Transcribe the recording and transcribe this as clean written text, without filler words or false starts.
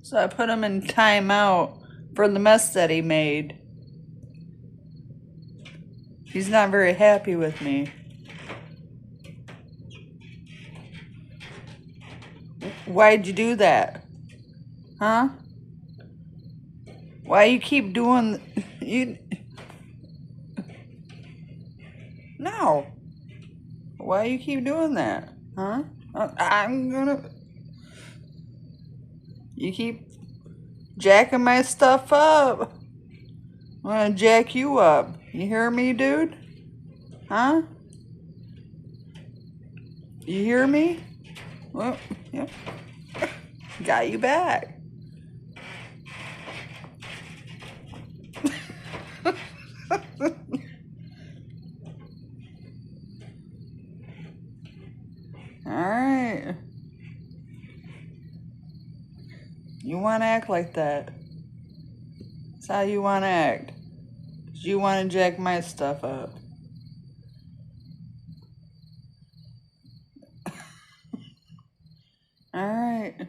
So I put him in timeout for the mess that he made. He's not very happy with me. Why'd you do that? Huh? Why you keep doing... You... No. Why you keep doing that? Huh? I'm gonna... You keep jacking my stuff up. I'm gonna jack you up. You hear me, dude? Huh? You hear me? Well, yeah. Got you back. Alright. You want to act like that. That's how you want to act. You want to jack my stuff up. Alright.